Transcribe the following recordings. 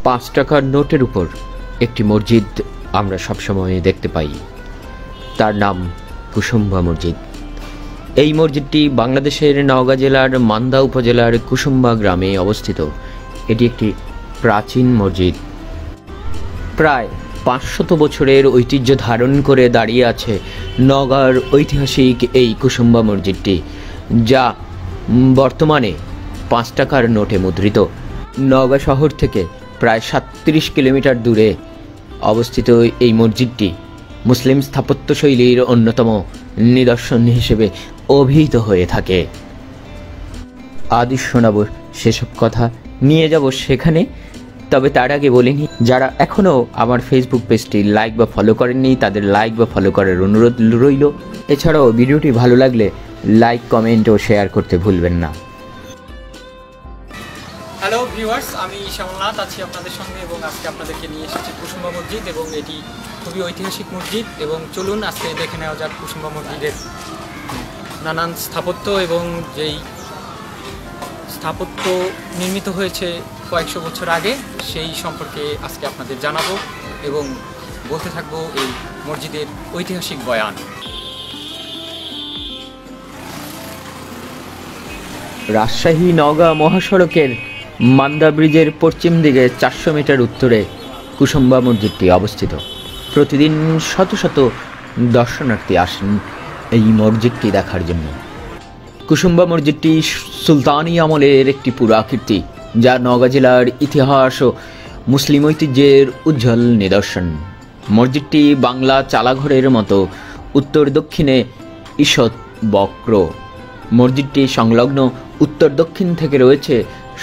5 টাকার নোটের উপর একটি মসজিদ আমরা সবসময় দেখতে পাই, তার নাম কুসুম্বা মসজিদ। এই মসজিদটি বাংলাদেশের নওগাঁ জেলার মান্দা উপজেলার কুসুম্বা গ্রামে অবস্থিত। এটি একটি প্রাচীন মসজিদ, প্রায় 500 বছরের ঐতিহ্য ধারণ করে দাঁড়িয়ে আছে নওগাঁর ঐতিহাসিক এই কুসুম্বা মসজিদটি, যা বর্তমানে 5 টাকার নোটে মুদ্রিত। নওগাঁ শহর থেকে প্রায় 37 কিলোমিটার দূরে অবস্থিত এই মসজিদটি মুসলিম স্থাপত্যশৈলীর অন্যতম নিদর্শন হিসেবে অভিহিত হয়ে থাকে। আদি শোনাব সেসব কথা, নিয়ে যাব সেখানে। তবে তার আগে বলিনি, যারা এখনও আমার ফেসবুক পেজটি লাইক বা ফলো করেননি তাদের লাইক বা ফলো করার অনুরোধ রইল। এছাড়াও ভিডিওটি ভালো লাগলে লাইক, কমেন্ট ও শেয়ার করতে ভুলবেন না। হ্যালো ভিউয়ার্স, আমি শ্যামলনাথ আছি আপনাদের সঙ্গে এবং আজকে আপনাদেরকে নিয়ে এসেছি কুসুম্বা মসজিদ এবং এটি খুবই ঐতিহাসিক মসজিদ। এবং চলুন আজকে দেখে নেওয়া যাক কুসুম্বা মসজিদের নানান স্থাপত্য এবং যেই স্থাপত্য নির্মিত হয়েছে কয়েকশো বছর আগে সেই সম্পর্কে আজকে আপনাদের জানাবো এবং বলতে থাকবো এই মসজিদের ঐতিহাসিক বয়ান। রাজশাহী নওগাঁ মহাসড়কের মান্দা ব্রিজের পশ্চিম দিকে 400 মিটার উত্তরে কুসুম্বা মসজিদটি অবস্থিত। প্রতিদিন শত শত দর্শনার্থী আসেন এই মসজিদটি দেখার জন্য। কুসুম্বা মসজিদটি সুলতানি আমলের একটি পুরাকীর্তি, যা নওগাঁ জেলার ইতিহাস ও মুসলিম ঐতিহ্যের উজ্জ্বল নিদর্শন। মসজিদটি বাংলা চালাঘরের মতো উত্তর দক্ষিণে ঈষৎ বক্র। মসজিদটি সংলগ্ন উত্তর দক্ষিণ থেকে রয়েছে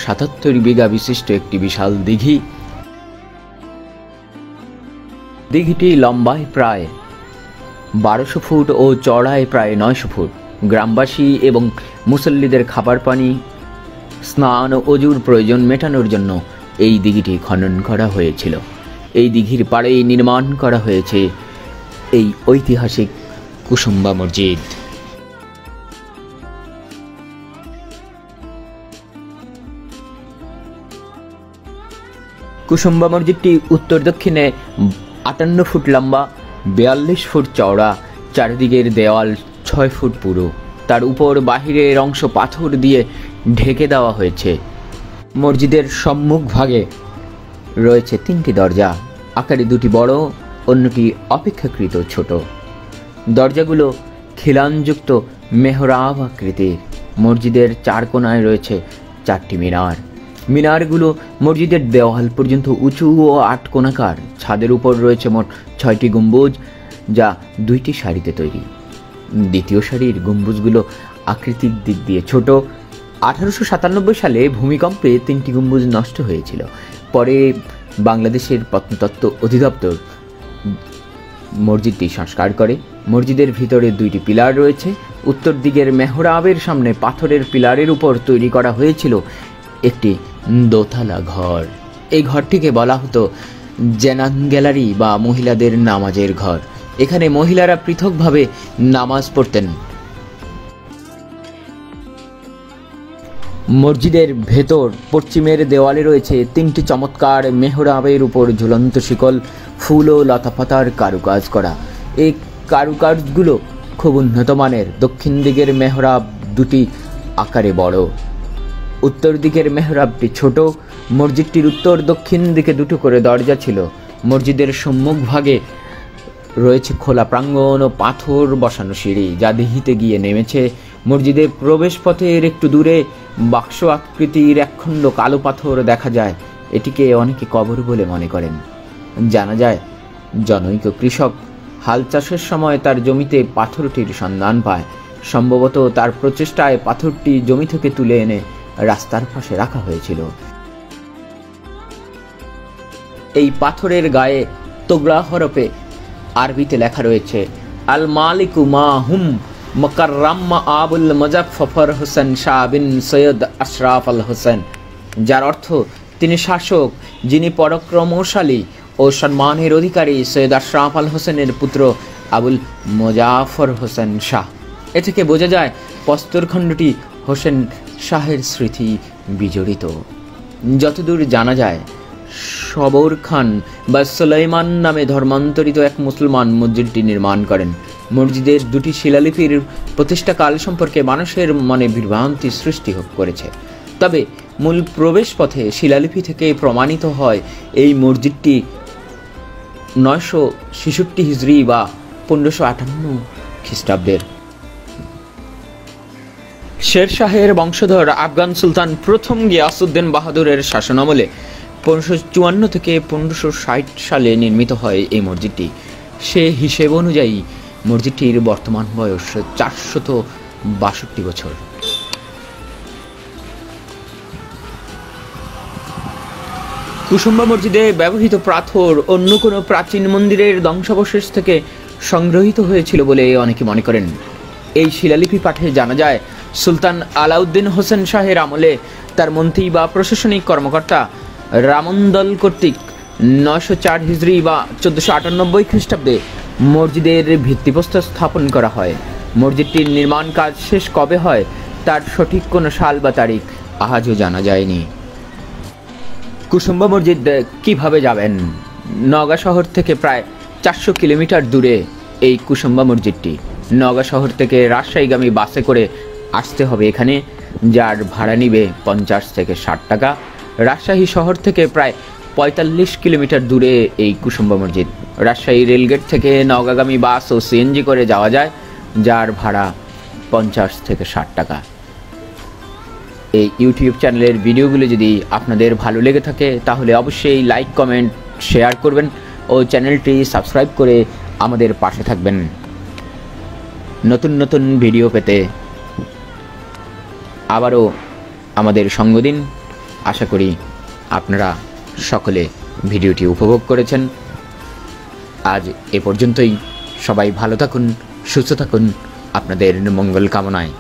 77 বিঘা বিশিষ্ট একটি বিশাল দিঘি। দিঘিটি লম্বায় প্রায় 1200 ফুট ও চড়ায় প্রায় 900 ফুট। গ্রামবাসী এবং মুসল্লিদের খাবার পানি, স্নান ও অজুর প্রয়োজন মেটানোর জন্য এই দিঘিটি খনন করা হয়েছিল। এই দিঘির পাড়েই নির্মাণ করা হয়েছে এই ঐতিহাসিক কুসুম্বা মসজিদ। কুসুম্বা মসজিদটি উত্তর দক্ষিণে 58 ফুট লম্বা, 42 ফুট চওড়া, চারিদিকের দেওয়াল 6 ফুট পুরো। তার উপর বাহিরের অংশ পাথর দিয়ে ঢেকে দেওয়া হয়েছে। মসজিদের সম্মুখ ভাগে রয়েছে 3টি দরজা, আকারে 2টি বড়, অন্যটি অপেক্ষাকৃত ছোট। দরজাগুলো খিলানযুক্ত মেহরাব আকৃতির। মসজিদের 4 কোণায় রয়েছে 4টি মিনার। মিনারগুলো মসজিদের দেওয়াল পর্যন্ত উঁচু ও 8 কোণাকার। ছাদের উপর রয়েছে মোট 6টি গম্বুজ, যা 2টি সারিতে তৈরি। দ্বিতীয় সারির গম্বুজগুলো আকৃতির দিক দিয়ে ছোট। 1897 সালে ভূমিকম্পে 3টি গম্বুজ নষ্ট হয়েছিল। পরে বাংলাদেশের প্রত্নতত্ত্ব অধিদপ্তর মসজিদটি সংস্কার করে। মসজিদের ভিতরে 2টি পিলার রয়েছে। উত্তর দিকের মেহরাবের সামনে পাথরের পিলারের উপর তৈরি করা হয়েছিল একটি দোতলা ঘর। এই ঘরটিকে বলা হতো জেনান গ্যালারি বা মহিলাদের নামাজের ঘর। এখানে মহিলারা পৃথকভাবে নামাজ পড়তেন। মসজিদের ভেতর পশ্চিমের দেওয়ালে রয়েছে 3টি চমৎকার মেহরাবের উপর ঝুলন্ত শিকল, ফুল ও লতাপাতার কারুকাজ করা। এই কারুকাজগুলো খুব উন্নত মানের। দক্ষিণ দিকের মেহরাব 2টি আকারে বড়, উত্তর দিকের মেহরাবটি ছোট। মসজিদটির উত্তর দক্ষিণ দিকে 2টো করে দরজা ছিল। মসজিদের সম্মুখ ভাগে রয়েছে খোলা প্রাঙ্গণ ও পাথর বসানো সিঁড়ি, যা দিঘিতে গিয়ে নেমেছে। মসজিদের প্রবেশ পথের একটু দূরে বাক্স আকৃতির একখণ্ড কালো পাথর দেখা যায়। এটিকে অনেকে কবর বলে মনে করেন। জানা যায় জনৈক কৃষক হাল চাষের সময় তার জমিতে পাথরটির সন্ধান পায়। সম্ভবত তার প্রচেষ্টায় পাথরটি জমি থেকে তুলে এনে রাস্তার পাশে রাখা হয়েছিল। এই পাথরের গায়ে তোগড়া হরফে আরবিতে লেখা রয়েছে আল মালিকু মা হুম মকাররাম আবুল মুজাফফর হোসেন শাহ বিন সৈয়দ আশরাফ আল হোসেন, যার অর্থ তিনি শাসক যিনি পরাক্রমশালী ও সম্মানের অধিকারী সৈয়দ আশরাফ আল হোসেনের পুত্র আবুল মুজাফফর হোসেন শাহ। এ থেকে বোঝা যায় প্রস্তরখণ্ডটি হোসেন শাহের স্মৃতি বিজড়িত। যতদূর জানা যায় সবর খান বা সুলাইমান নামে ধর্মান্তরিত এক মুসলমান মসজিদটি নির্মাণ করেন। মসজিদের দুটি শিলালিপির প্রতিষ্ঠাকাল সম্পর্কে মানুষের মনে বিভ্রান্তি সৃষ্টি করেছে। তবে মূল প্রবেশ পথে শিলালিপি থেকে প্রমাণিত হয় এই মসজিদটি 966 হিজরি বা 1558 খ্রিস্টাব্দের। শের শাহের বংশধর আফগান সুলতান প্রথম গিয়াসউদ্দিন বাহাদুরের শাসনামলে 1554 থেকে 1560 সালে নির্মিত হয় এই মসজিদটি। সে হিসেব অনুযায়ী মসজিদটির বর্তমান বয়স 462 বছর। কুসুম্বা মসজিদে ব্যবহৃত পাথর অন্য কোনো প্রাচীন মন্দিরের ধ্বংসাবশেষ থেকে সংগ্রহীত হয়েছিল বলে অনেকে মনে করেন। এই শিলালিপি পাঠে জানা যায় সুলতান আলাউদ্দিন হোসেন শাহের আমলে তার মন্ত্রী বা প্রশাসনিক কর্মকর্তা রামন্দল কর্তৃক 904 হিজরি বা 1498 খ্রিস্টাব্দে মসজিদের ভিত্তিপ্রস্তর স্থাপন করা হয়। মসজিদটির নির্মাণ কাজ শেষ কবে হয় তার সঠিক কোনো সাল বা তারিখ আজও জানা যায়নি। কুসুম্বা মসজিদ কিভাবে যাবেন? নওগাঁ শহর থেকে প্রায় 400 কিলোমিটার দূরে এই কুসুম্বা মসজিদটি। নওগাঁ শহর থেকে রাজশাহীগামী বাসে করে আসতে হবে এখানে, যার ভাড়া নিবে 50 থেকে 60 টাকা। রাজশাহী শহর থেকে প্রায় 45 কিলোমিটার দূরে এই কুসুম্বা মসজিদ। রাজশাহী রেলগেট থেকে নওগাঁগামী বাস ও সিএনজি করে যাওয়া যায়, যার ভাড়া 50 থেকে 60 টাকা। এই ইউটিউব চ্যানেলের ভিডিওগুলো যদি আপনাদের ভালো লেগে থাকে তাহলে অবশ্যই লাইক, কমেন্ট, শেয়ার করবেন ও চ্যানেলটি সাবস্ক্রাইব করে আমাদের পাশে থাকবেন। নতুন নতুন ভিডিও পেতে আবারও আমাদের সঙ্গ দিন। আশা করি আপনারা সকলে ভিডিওটি উপভোগ করেছেন। আজ এ পর্যন্তই। সবাই ভালো থাকুন, সুস্থ থাকুন, আপনাদের মঙ্গল কামনায়।